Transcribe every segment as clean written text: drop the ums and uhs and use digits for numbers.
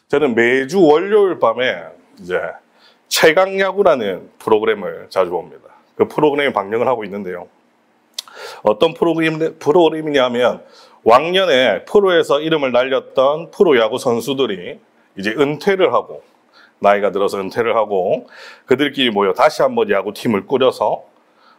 저는 매주 월요일 밤에 이제 최강야구라는 프로그램을 자주 봅니다. 그 프로그램이 방영을 하고 있는데요. 어떤 프로그램이냐면 왕년에 프로에서 이름을 날렸던 프로야구 선수들이 이제 은퇴를 하고 나이가 들어서 은퇴를 하고 그들끼리 모여 다시 한번 야구팀을 꾸려서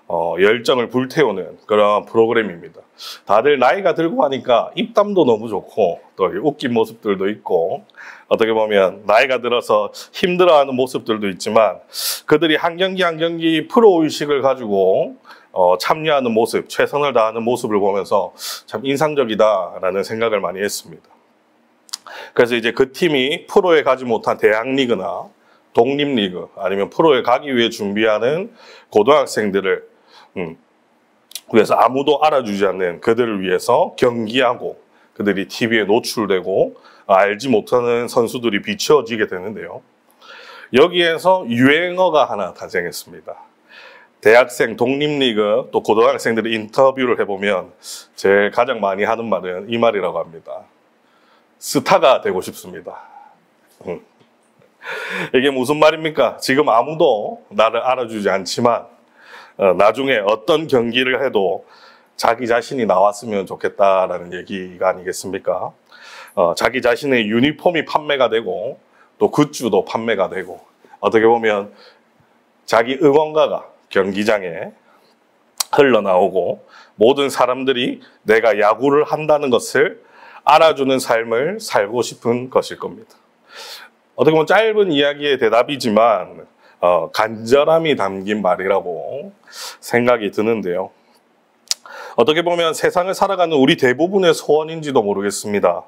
열정을 불태우는 그런 프로그램입니다. 다들 나이가 들고 하니까 입담도 너무 좋고 또 웃긴 모습들도 있고 어떻게 보면 나이가 들어서 힘들어하는 모습들도 있지만 그들이 한 경기 한 경기 프로의식을 가지고 참여하는 모습, 최선을 다하는 모습을 보면서 참 인상적이다라는 생각을 많이 했습니다. 그래서 이제 그 팀이 프로에 가지 못한 대학리그나 독립리그 아니면 프로에 가기 위해 준비하는 고등학생들을 그래서 아무도 알아주지 않는 그들을 위해서 경기하고 그들이 TV에 노출되고 알지 못하는 선수들이 비추어지게 되는데요. 여기에서 유행어가 하나 탄생했습니다. 대학생 독립리그 또 고등학생들의 인터뷰를 해보면 제일 가장 많이 하는 말은 이 말이라고 합니다. 스타가 되고 싶습니다. 이게 무슨 말입니까? 지금 아무도 나를 알아주지 않지만 나중에 어떤 경기를 해도 자기 자신이 나왔으면 좋겠다라는 얘기가 아니겠습니까? 자기 자신의 유니폼이 판매가 되고 또 굿즈도 판매가 되고 어떻게 보면 자기 응원가가 경기장에 흘러나오고 모든 사람들이 내가 야구를 한다는 것을 알아주는 삶을 살고 싶은 것일 겁니다. 어떻게 보면 짧은 이야기의 대답이지만 간절함이 담긴 말이라고 생각이 드는데요. 어떻게 보면 세상을 살아가는 우리 대부분의 소원인지도 모르겠습니다.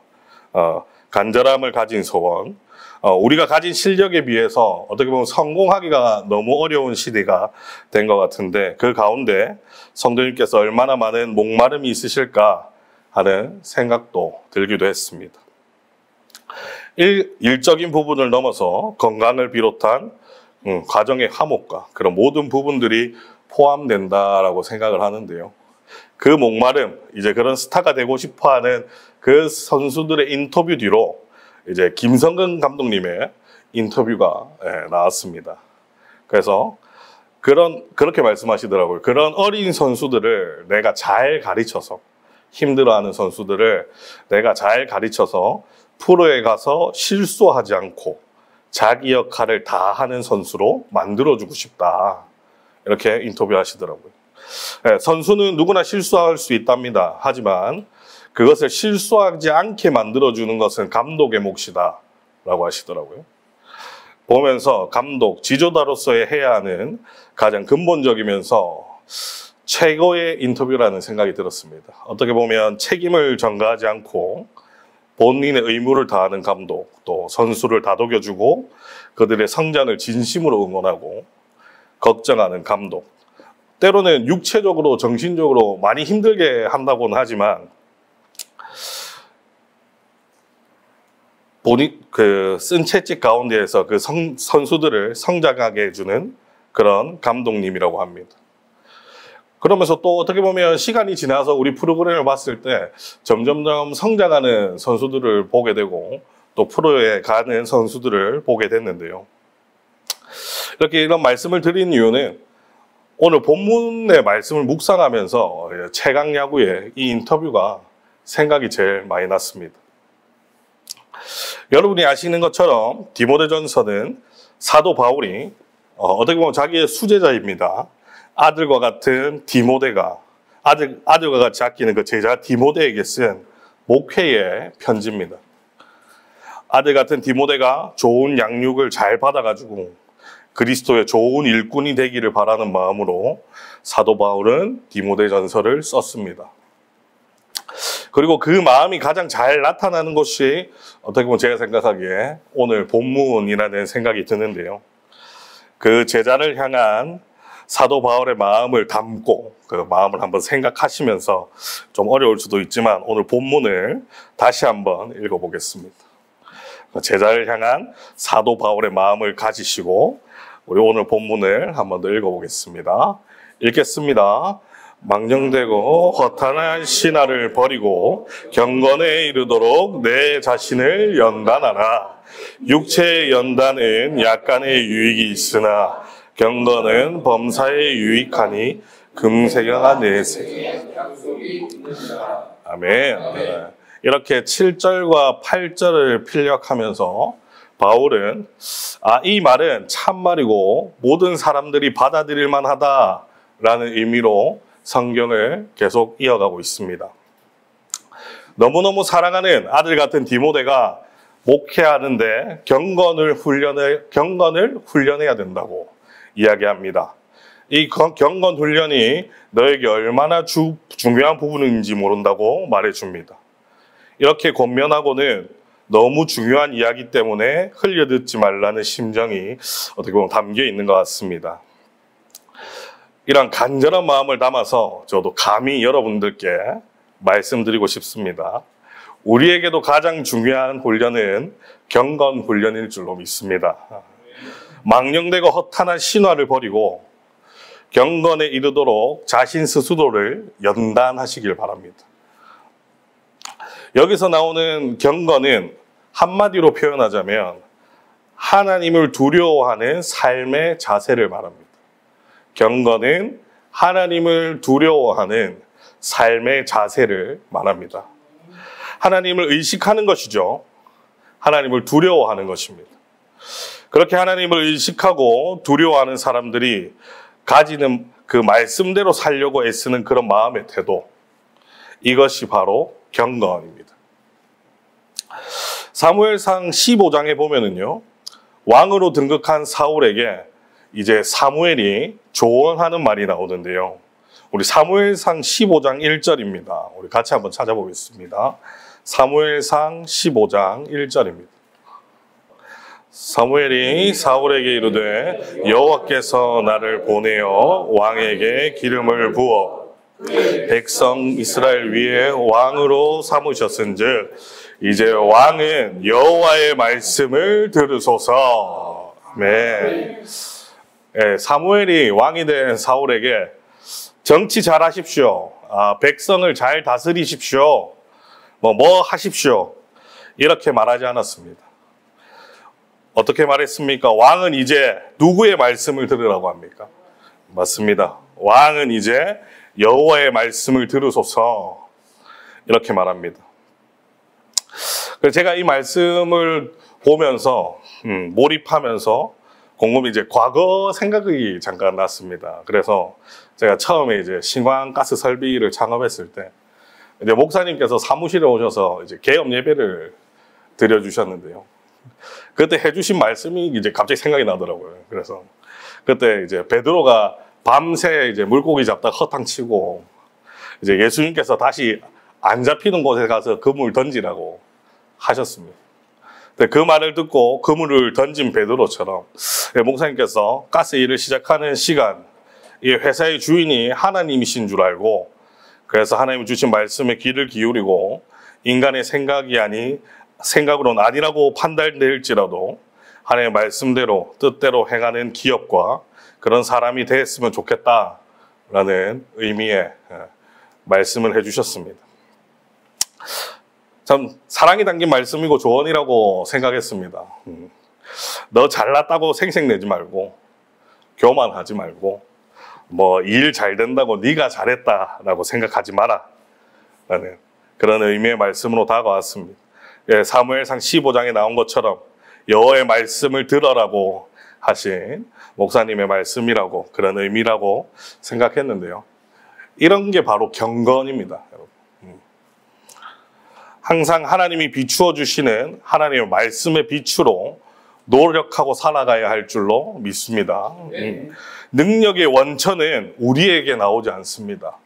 간절함을 가진 소원, 우리가 가진 실력에 비해서 어떻게 보면 성공하기가 너무 어려운 시대가 된 것 같은데 그 가운데 성도님께서 얼마나 많은 목마름이 있으실까 하는 생각도 들기도 했습니다. 일적인 부분을 넘어서 건강을 비롯한 가정의 화목과 그런 모든 부분들이 포함된다라고 생각을 하는데요. 그 목마름, 이제 그런 스타가 되고 싶어하는 그 선수들의 인터뷰 뒤로 이제 김성근 감독님의 인터뷰가 나왔습니다. 그래서 그렇게 말씀하시더라고요. 그런 어린 선수들을 내가 잘 가르쳐서 힘들어하는 선수들을 내가 잘 가르쳐서 프로에 가서 실수하지 않고 자기 역할을 다 하는 선수로 만들어주고 싶다. 이렇게 인터뷰하시더라고요. 선수는 누구나 실수할 수 있답니다. 하지만 그것을 실수하지 않게 만들어주는 것은 감독의 몫이다. 라고 하시더라고요. 보면서 감독, 지도자로서의 해야 하는 가장 근본적이면서 최고의 인터뷰라는 생각이 들었습니다. 어떻게 보면 책임을 전가하지 않고 본인의 의무를 다하는 감독, 또 선수를 다독여주고 그들의 성장을 진심으로 응원하고 걱정하는 감독. 때로는 육체적으로, 정신적으로 많이 힘들게 한다고는 하지만 본인 쓴 채찍 가운데에서 그 선수들을 성장하게 해주는 그런 감독님이라고 합니다. 그러면서 또 어떻게 보면 시간이 지나서 우리 프로그램을 봤을 때 점점점 성장하는 선수들을 보게 되고 또 프로에 가는 선수들을 보게 됐는데요. 이렇게 이런 말씀을 드린 이유는 오늘 본문의 말씀을 묵상하면서 최강야구의 이 인터뷰가 생각이 제일 많이 났습니다. 여러분이 아시는 것처럼 디모데전서는 사도 바울이 어떻게 보면 자기의 수제자입니다. 아들과 같은 디모데가 아들과 같이 아끼는 그 제자 디모데에게 쓴 목회의 편지입니다. 아들 같은 디모데가 좋은 양육을 잘 받아가지고 그리스도의 좋은 일꾼이 되기를 바라는 마음으로 사도 바울은 디모데전서를 썼습니다. 그리고 그 마음이 가장 잘 나타나는 것이 어떻게 보면 제가 생각하기에 오늘 본문이라는 생각이 드는데요. 그 제자를 향한 사도 바울의 마음을 담고 그 마음을 한번 생각하시면서 좀 어려울 수도 있지만 오늘 본문을 다시 한번 읽어보겠습니다. 제자를 향한 사도 바울의 마음을 가지시고 우리 오늘 본문을 한번 더 읽어보겠습니다. 읽겠습니다. 망령되고 허탄한 신화를 버리고 경건에 이르도록 내 자신을 연단하라. 육체의 연단은 약간의 유익이 있으나 경건은 범사에 유익하니 금세가 내세. 아멘. 이렇게 7절과 8절을 필력하면서 바울은 이 말은 참말이고 모든 사람들이 받아들일 만하다라는 의미로 성경을 계속 이어가고 있습니다. 너무너무 사랑하는 아들 같은 디모데가 목회하는데 경건을 훈련해야 된다고 이야기합니다. 이 경건 훈련이 너에게 얼마나 중요한 부분인지 모른다고 말해줍니다. 이렇게 권면하고는 너무 중요한 이야기 때문에 흘려듣지 말라는 심정이 어떻게 보면 담겨 있는 것 같습니다. 이런 간절한 마음을 담아서 저도 감히 여러분들께 말씀드리고 싶습니다. 우리에게도 가장 중요한 훈련은 경건 훈련일 줄로 믿습니다. 망령되고 허탄한 신화를 버리고 경건에 이르도록 자신 스스로를 연단하시길 바랍니다. 여기서 나오는 경건은 한마디로 표현하자면 하나님을 두려워하는 삶의 자세를 말합니다. 경건은 하나님을 두려워하는 삶의 자세를 말합니다. 하나님을 의식하는 것이죠. 하나님을 두려워하는 것입니다. 그렇게 하나님을 의식하고 두려워하는 사람들이 가지는 그 말씀대로 살려고 애쓰는 그런 마음의 태도, 이것이 바로 경건입니다. 사무엘상 15장에 보면은요, 왕으로 등극한 사울에게 이제 사무엘이 조언하는 말이 나오는데요. 우리 사무엘상 15장 1절입니다. 우리 같이 한번 찾아보겠습니다. 사무엘상 15장 1절입니다. 사무엘이 사울에게 이르되 여호와께서 나를 보내어 왕에게 기름을 부어 백성 이스라엘 위에 왕으로 삼으셨은즉 이제 왕은 여호와의 말씀을 들으소서. 아멘. 사무엘이 왕이 된 사울에게 정치 잘 하십시오. 백성을 잘 다스리십시오. 뭐 하십시오. 이렇게 말하지 않았습니다. 어떻게 말했습니까? 왕은 이제 누구의 말씀을 들으라고 합니까? 맞습니다. 왕은 이제 여호와의 말씀을 들으소서. 이렇게 말합니다. 그래서 제가 이 말씀을 보면서 몰입하면서 곰곰이 이제 과거 생각이 잠깐 났습니다. 그래서 제가 처음에 이제 신광가스 설비를 창업했을 때 이제 목사님께서 사무실에 오셔서 이제 개업 예배를 드려주셨는데요. 그때 해주신 말씀이 이제 갑자기 생각이 나더라고요. 그래서 그때 이제 베드로가 밤새 이제 물고기 잡다가 허탕치고 이제 예수님께서 다시 안 잡히는 곳에 가서 그물 던지라고 하셨습니다. 그 말을 듣고 그물을 던진 베드로처럼 목사님께서 가스 일을 시작하는 시간, 이 회사의 주인이 하나님이신 줄 알고 그래서 하나님 주신 말씀에 귀를 기울이고 인간의 생각으로는 아니라고 판단될지라도 하나님의 말씀대로 뜻대로 행하는 기업과 그런 사람이 됐으면 좋겠다라는 의미의 말씀을 해주셨습니다. 참 사랑이 담긴 말씀이고 조언이라고 생각했습니다. 너 잘났다고 생색내지 말고 교만하지 말고 뭐 일 잘 된다고 네가 잘했다라고 생각하지 마라 라는 그런 의미의 말씀으로 다가왔습니다. 사무엘상 15장에 나온 것처럼 여호와의 말씀을 들어라고 하신 목사님의 말씀이라고 그런 의미라고 생각했는데요. 이런 게 바로 경건입니다. 여러분. 항상 하나님이 비추어 주시는 하나님의 말씀의 빛으로 노력하고 살아가야 할 줄로 믿습니다. 능력의 원천은 우리에게 나오지 않습니다.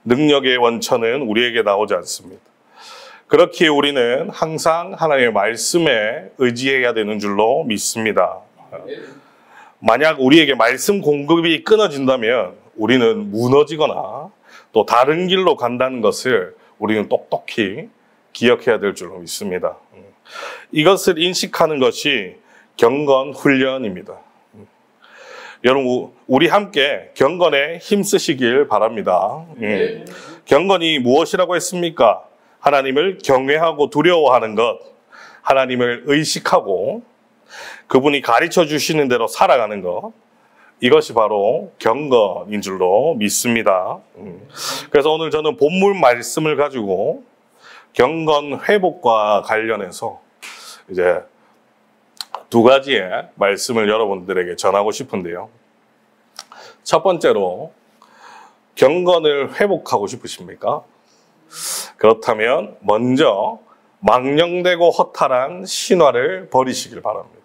능력의 원천은 우리에게 나오지 않습니다. 그렇기에 우리는 항상 하나님의 말씀에 의지해야 되는 줄로 믿습니다. 만약 우리에게 말씀 공급이 끊어진다면 우리는 무너지거나 또 다른 길로 간다는 것을 우리는 똑똑히 기억해야 될 줄로 믿습니다. 이것을 인식하는 것이 경건 훈련입니다. 여러분, 우리 함께 경건에 힘쓰시길 바랍니다. 경건이 무엇이라고 했습니까? 하나님을 경외하고 두려워하는 것, 하나님을 의식하고 그분이 가르쳐 주시는 대로 살아가는 것, 이것이 바로 경건인 줄로 믿습니다. 그래서 오늘 저는 본문 말씀을 가지고 경건 회복과 관련해서 이제 두 가지의 말씀을 여러분들에게 전하고 싶은데요. 첫 번째로, 경건을 회복하고 싶으십니까? 그렇다면 먼저 망령되고 허탈한 신화를 버리시길 바랍니다.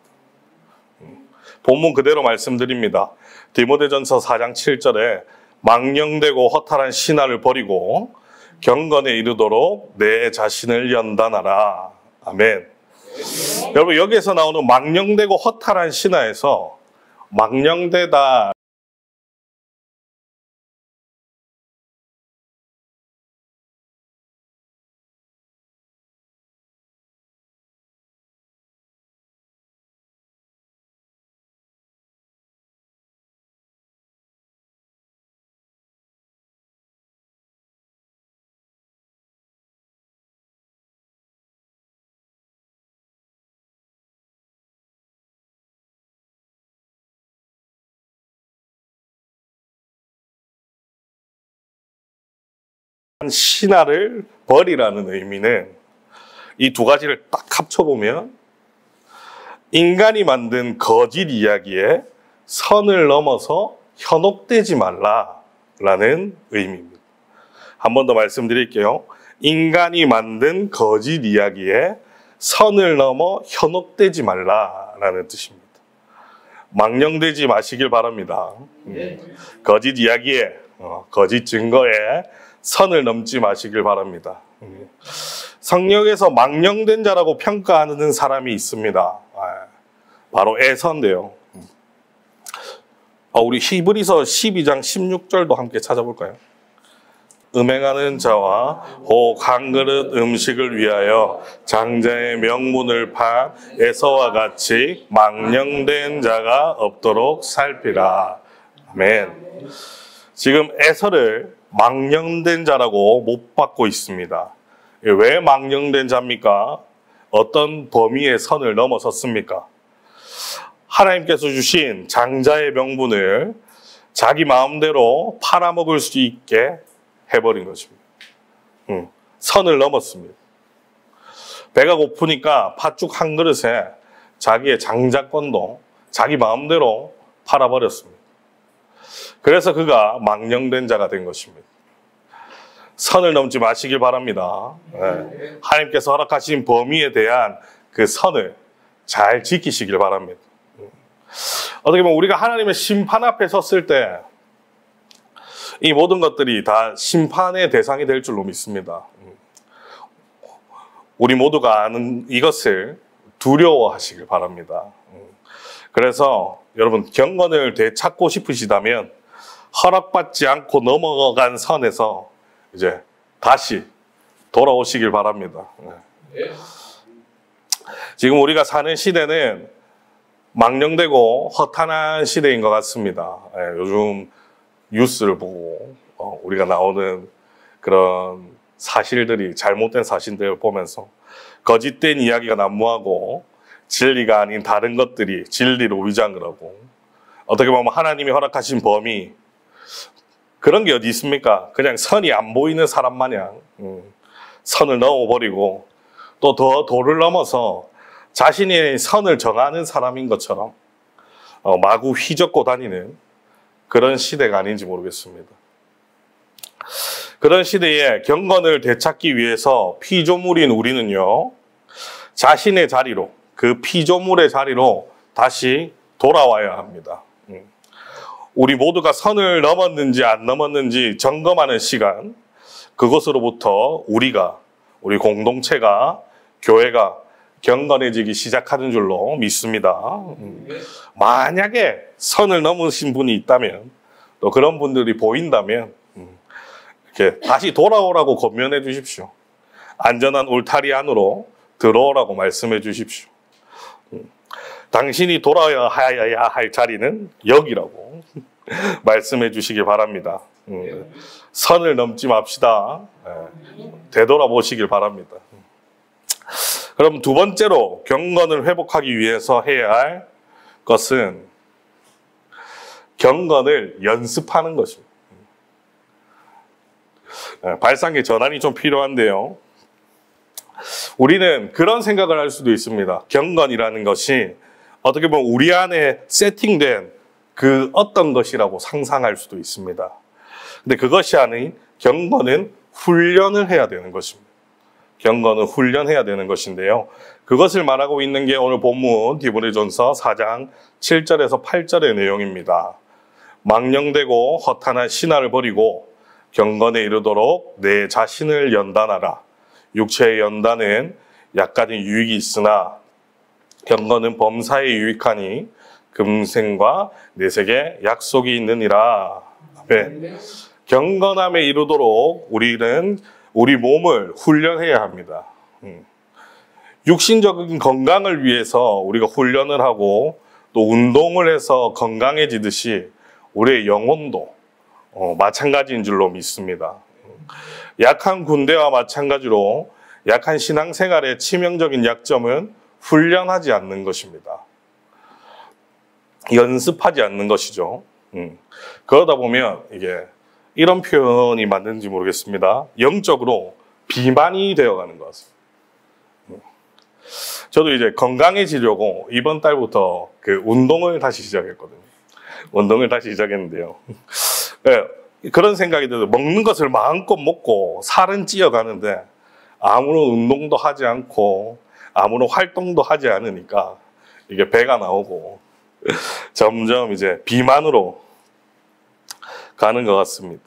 본문 그대로 말씀드립니다. 디모데전서 4장 7절에 망령되고 허탈한 신화를 버리고 경건에 이르도록 내 자신을 연단하라. 아멘. 여러분, 여기에서 나오는 망령되고 허탈한 신화에서 망령되다, 신화를 버리라는 의미는 이 두 가지를 딱 합쳐보면 인간이 만든 거짓 이야기에 선을 넘어서 현혹되지 말라라는 의미입니다. 한 번 더 말씀드릴게요. 인간이 만든 거짓 이야기에 선을 넘어 현혹되지 말라라는 뜻입니다. 망령되지 마시길 바랍니다. 거짓 이야기에, 거짓 증거에 선을 넘지 마시길 바랍니다. 성령에서 망령된 자라고 평가하는 사람이 있습니다. 바로 에서인데요. 우리 히브리서 12장 16절도 함께 찾아볼까요? 음행하는 자와 혹 한 그릇 음식을 위하여 장자의 명분을 판 에서와 같이 망령된 자가 없도록 살피라. 아멘. 지금 에서를 망령된 자라고 못 받고 있습니다. 왜 망령된 자입니까? 어떤 범위의 선을 넘어섰습니까? 하나님께서 주신 장자의 명분을 자기 마음대로 팔아먹을 수 있게 해버린 것입니다. 선을 넘었습니다. 배가 고프니까 팥죽 한 그릇에 자기의 장자권도 자기 마음대로 팔아버렸습니다. 그래서 그가 망령된 자가 된 것입니다. 선을 넘지 마시길 바랍니다. 네. 하나님께서 허락하신 범위에 대한 그 선을 잘 지키시길 바랍니다. 어떻게 보면 우리가 하나님의 심판 앞에 섰을 때 이 모든 것들이 다 심판의 대상이 될 줄로 믿습니다. 우리 모두가 아는 이것을 두려워하시길 바랍니다. 그래서 여러분, 경건을 되찾고 싶으시다면 허락받지 않고 넘어간 선에서 이제 다시 돌아오시길 바랍니다. 지금 우리가 사는 시대는 망령되고 허탄한 시대인 것 같습니다. 요즘 뉴스를 보고 우리가 나오는 그런 사실들이, 잘못된 사실들을 보면서 거짓된 이야기가 난무하고 진리가 아닌 다른 것들이 진리로 위장을 하고, 어떻게 보면 하나님이 허락하신 범위, 그런 게 어디 있습니까? 그냥 선이 안 보이는 사람 마냥 선을 넘어버리고 또 더 도를 넘어서 자신의 선을 정하는 사람인 것처럼 마구 휘젓고 다니는 그런 시대가 아닌지 모르겠습니다. 그런 시대에 경건을 되찾기 위해서 피조물인 우리는요, 자신의 자리로, 그 피조물의 자리로 다시 돌아와야 합니다. 우리 모두가 선을 넘었는지 안 넘었는지 점검하는 시간, 그것으로부터 우리 공동체가, 교회가 경건해지기 시작하는 줄로 믿습니다. 만약에 선을 넘으신 분이 있다면, 또 그런 분들이 보인다면 이렇게 다시 돌아오라고 권면해 주십시오. 안전한 울타리 안으로 들어오라고 말씀해 주십시오. 당신이 돌아야 할 자리는 여기라고 말씀해 주시기 바랍니다. 선을 넘지 맙시다. 되돌아보시길 바랍니다. 그럼 두 번째로 경건을 회복하기 위해서 해야 할 것은 경건을 연습하는 것입니다. 발상의 전환이 좀 필요한데요. 우리는 그런 생각을 할 수도 있습니다. 경건이라는 것이 어떻게 보면 우리 안에 세팅된 그 어떤 것이라고 상상할 수도 있습니다. 근데 그것이 아닌 경건은 훈련을 해야 되는 것입니다. 경건은 훈련해야 되는 것인데요. 그것을 말하고 있는 게 오늘 본문 디모데전서 4장 7절에서 8절의 내용입니다. 망령되고 허탄한 신화를 버리고 경건에 이르도록 내 자신을 연단하라. 육체의 연단은 약간의 유익이 있으나 경건은 범사에 유익하니 금생과 내색에 약속이 있느니라. 네. 경건함에 이르도록 우리는 우리 몸을 훈련해야 합니다. 육신적인 건강을 위해서 우리가 훈련을 하고 또 운동을 해서 건강해지듯이 우리의 영혼도 마찬가지인 줄로 믿습니다. 약한 군대와 마찬가지로 약한 신앙생활의 치명적인 약점은 훈련하지 않는 것입니다. 연습하지 않는 것이죠. 그러다 보면 이게 이런 표현이 맞는지 모르겠습니다. 영적으로 비만이 되어가는 것 같습니다. 저도 이제 건강해지려고 이번 달부터 그 운동을 다시 시작했거든요. 운동을 다시 시작했는데요. 네, 그런 생각이 들어요. 먹는 것을 마음껏 먹고 살은 찌어가는데 아무런 운동도 하지 않고 아무런 활동도 하지 않으니까 이게 배가 나오고 점점 이제 비만으로 가는 것 같습니다.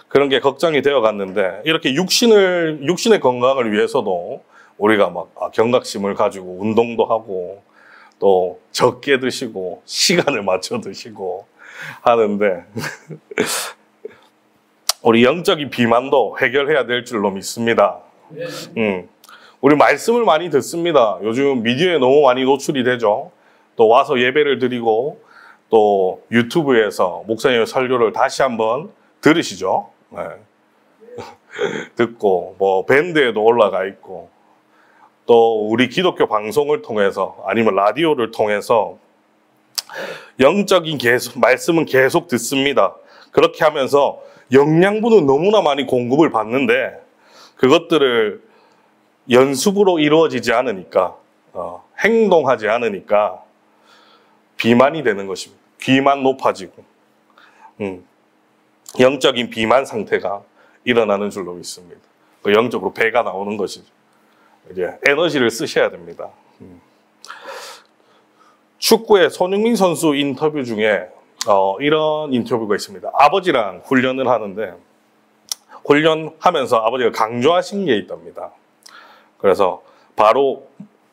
그런 게 걱정이 되어 갔는데 이렇게 육신의 건강을 위해서도 우리가 막 경각심을 가지고 운동도 하고 또 적게 드시고 시간을 맞춰 드시고 하는데 우리 영적인 비만도 해결해야 될 줄로 믿습니다. 우리 말씀을 많이 듣습니다. 요즘 미디어에 너무 많이 노출이 되죠. 또 와서 예배를 드리고 또 유튜브에서 목사님의 설교를 다시 한번 들으시죠. 네. 듣고 뭐 밴드에도 올라가 있고 또 우리 기독교 방송을 통해서 아니면 라디오를 통해서 영적인 말씀은 계속 듣습니다. 그렇게 하면서 영양분은 너무나 많이 공급을 받는데 그것들을 연습으로 이루어지지 않으니까 행동하지 않으니까 비만이 되는 것입니다. 귀만 높아지고 영적인 비만 상태가 일어나는 줄로 믿습니다. 영적으로 배가 나오는 것이죠. 이제 에너지를 쓰셔야 됩니다. 축구의 손흥민 선수 인터뷰 중에 이런 인터뷰가 있습니다. 아버지랑 훈련을 하는데 훈련하면서 아버지가 강조하신 게 있답니다. 그래서 바로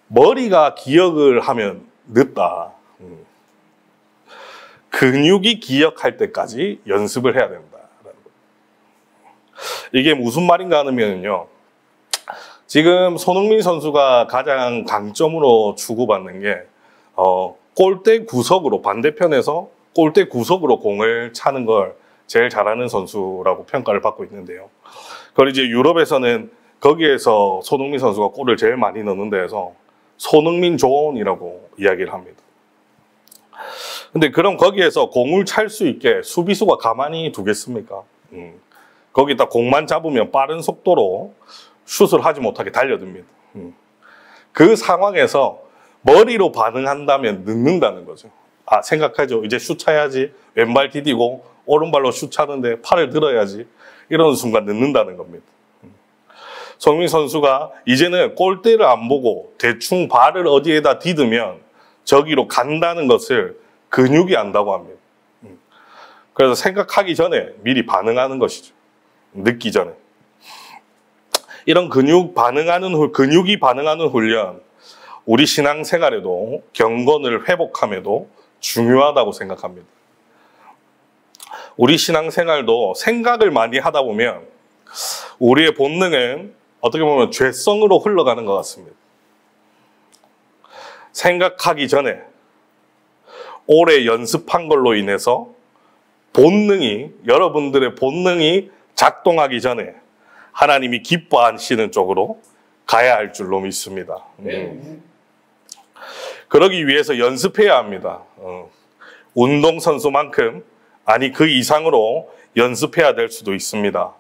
머리가 기억을 하면 늦다. 근육이 기억할 때까지 연습을 해야 된다. 이게 무슨 말인가 하면요. 지금 손흥민 선수가 가장 강점으로 추구받는 게 골대 구석으로 반대편에서 골대 구석으로 공을 차는 걸 제일 잘하는 선수라고 평가를 받고 있는데요. 그리고 이제 유럽에서는 거기에서 손흥민 선수가 골을 제일 많이 넣는 데에서 손흥민 존이라고 이야기를 합니다. 근데 그럼 거기에서 공을 찰 수 있게 수비수가 가만히 두겠습니까? 거기다 공만 잡으면 빠른 속도로 슛을 하지 못하게 달려듭니다. 그 상황에서 머리로 반응한다면 늦는다는 거죠. 생각하죠. 이제 슛 차야지. 왼발 디디고 오른발로 슛 차는데 팔을 들어야지. 이런 순간 늦는다는 겁니다. 손흥민 선수가 이제는 골대를 안 보고 대충 발을 어디에다 디디면 저기로 간다는 것을 근육이 안다고 합니다. 그래서 생각하기 전에 미리 반응하는 것이죠. 늦기 전에. 이런 근육이 반응하는 훈련, 우리 신앙생활에도 경건을 회복함에도 중요하다고 생각합니다. 우리 신앙생활도 생각을 많이 하다 보면 우리의 본능은 어떻게 보면 죄성으로 흘러가는 것 같습니다. 생각하기 전에 오래 연습한 걸로 인해서 여러분들의 본능이 작동하기 전에 하나님이 기뻐하시는 쪽으로 가야 할 줄로 믿습니다. 그러기 위해서 연습해야 합니다. 운동선수만큼, 아니 그 이상으로 연습해야 될 수도 있습니다.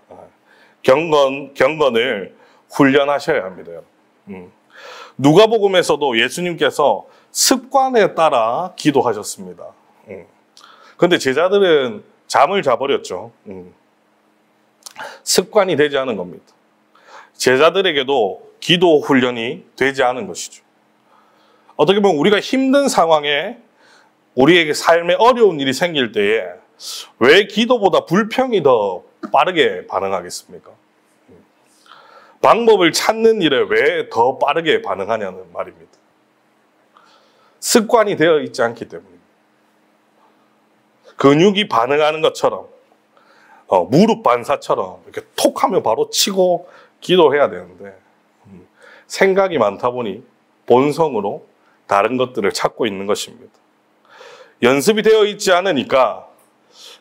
경건을 훈련하셔야 합니다. 누가복음에서도 예수님께서 습관에 따라 기도하셨습니다. 그런데 제자들은 잠을 자버렸죠. 습관이 되지 않은 겁니다. 제자들에게도 기도 훈련이 되지 않은 것이죠. 어떻게 보면 우리가 힘든 상황에 우리에게 삶에 어려운 일이 생길 때에 왜 기도보다 불평이 더 빠르게 반응하겠습니까? 방법을 찾는 일에 왜 더 빠르게 반응하냐는 말입니다. 습관이 되어 있지 않기 때문입니다. 근육이 반응하는 것처럼 무릎 반사처럼 이렇게 톡 하면 바로 치고 기도해야 되는데 생각이 많다 보니 본성으로 다른 것들을 찾고 있는 것입니다. 연습이 되어 있지 않으니까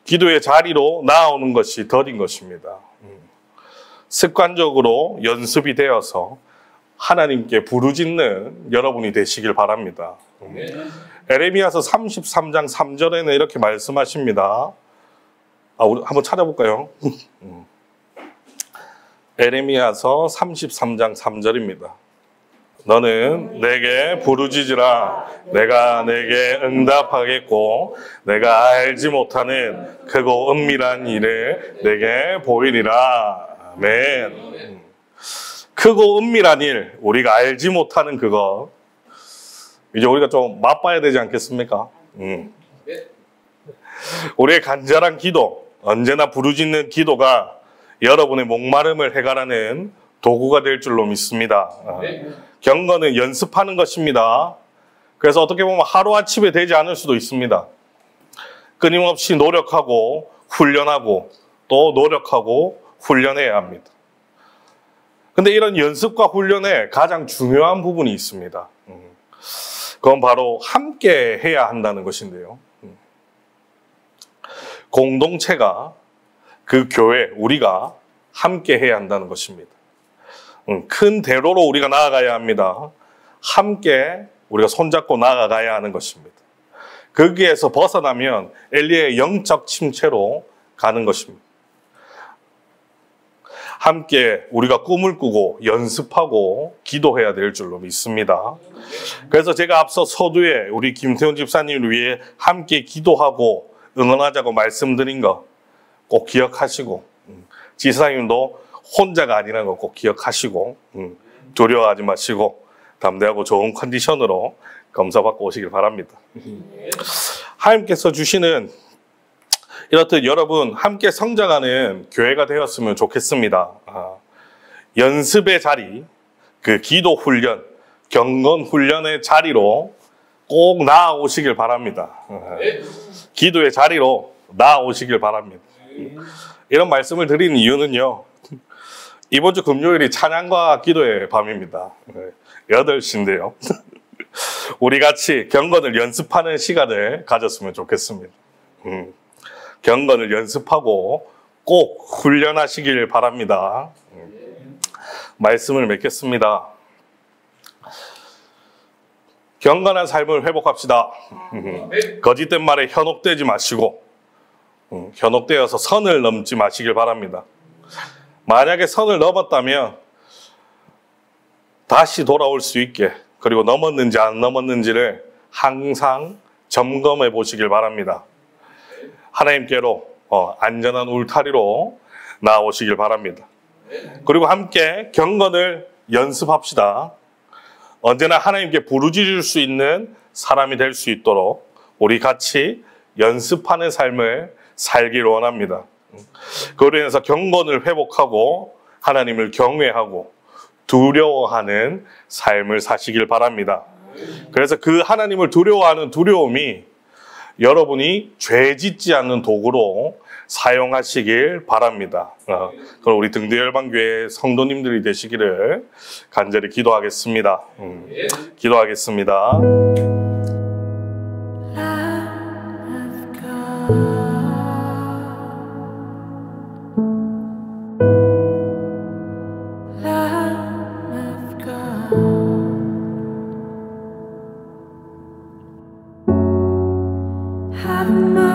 기도의 자리로 나아오는 것이 더딘 것입니다. 습관적으로 연습이 되어서 하나님께 부르짖는 여러분이 되시길 바랍니다. 에레미야서 33장 3절에는 이렇게 말씀하십니다. 우리 한번 찾아볼까요? 에레미야서 33장 3절입니다. 너는 내게 부르짖으라. 내가 내게 응답하겠고 내가 알지 못하는 크고 은밀한 일을 내게 보이리라. 아멘. 크고 은밀한 일, 우리가 알지 못하는 그거, 이제 우리가 좀 맛봐야 되지 않겠습니까? 우리의 간절한 기도, 언제나 부르짖는 기도가 여러분의 목마름을 해결하는 도구가 될 줄로 믿습니다. 경건은 연습하는 것입니다. 그래서 어떻게 보면 하루아침에 되지 않을 수도 있습니다. 끊임없이 노력하고 훈련하고 또 노력하고 훈련해야 합니다. 근데 이런 연습과 훈련에 가장 중요한 부분이 있습니다. 그건 바로 함께 해야 한다는 것인데요. 공동체가, 그 교회, 우리가 함께 해야 한다는 것입니다. 큰 대로로 우리가 나아가야 합니다. 함께 우리가 손잡고 나아가야 하는 것입니다. 거기에서 벗어나면 엘리의 영적 침체로 가는 것입니다. 함께 우리가 꿈을 꾸고 연습하고 기도해야 될 줄로 믿습니다. 그래서 제가 앞서 서두에 우리 김태훈 집사님을 위해 함께 기도하고 응원하자고 말씀드린 거 꼭 기억하시고, 지사님도 혼자가 아니라는 거 꼭 기억하시고, 두려워하지 마시고 담대하고 좋은 컨디션으로 검사받고 오시길 바랍니다. 하나님께서 주시는 이렇듯 여러분 함께 성장하는 교회가 되었으면 좋겠습니다. 연습의 자리, 그 기도 훈련, 경건 훈련의 자리로 꼭 나아오시길 바랍니다. 기도의 자리로 나아오시길 바랍니다. 이런 말씀을 드리는 이유는요, 이번 주 금요일이 찬양과 기도의 밤입니다. 8시인데요. 우리 같이 경건을 연습하는 시간을 가졌으면 좋겠습니다. 경건을 연습하고 꼭 훈련하시길 바랍니다. 말씀을 맺겠습니다. 경건한 삶을 회복합시다. 거짓된 말에 현혹되지 마시고 현혹되어서 선을 넘지 마시길 바랍니다. 만약에 선을 넘었다면 다시 돌아올 수 있게, 그리고 넘었는지 안 넘었는지를 항상 점검해 보시길 바랍니다. 하나님께로 안전한 울타리로 나오시길 바랍니다. 그리고 함께 경건을 연습합시다. 언제나 하나님께 부르짖을 수 있는 사람이 될 수 있도록 우리 같이 연습하는 삶을 살길 원합니다. 그로 인해서 경건을 회복하고 하나님을 경외하고 두려워하는 삶을 사시길 바랍니다. 그래서 그 하나님을 두려워하는 두려움이 여러분이 죄 짓지 않는 도구로 사용하시길 바랍니다. 그럼 우리 등대열방교회 성도님들이 되시기를 간절히 기도하겠습니다. 기도하겠습니다. Have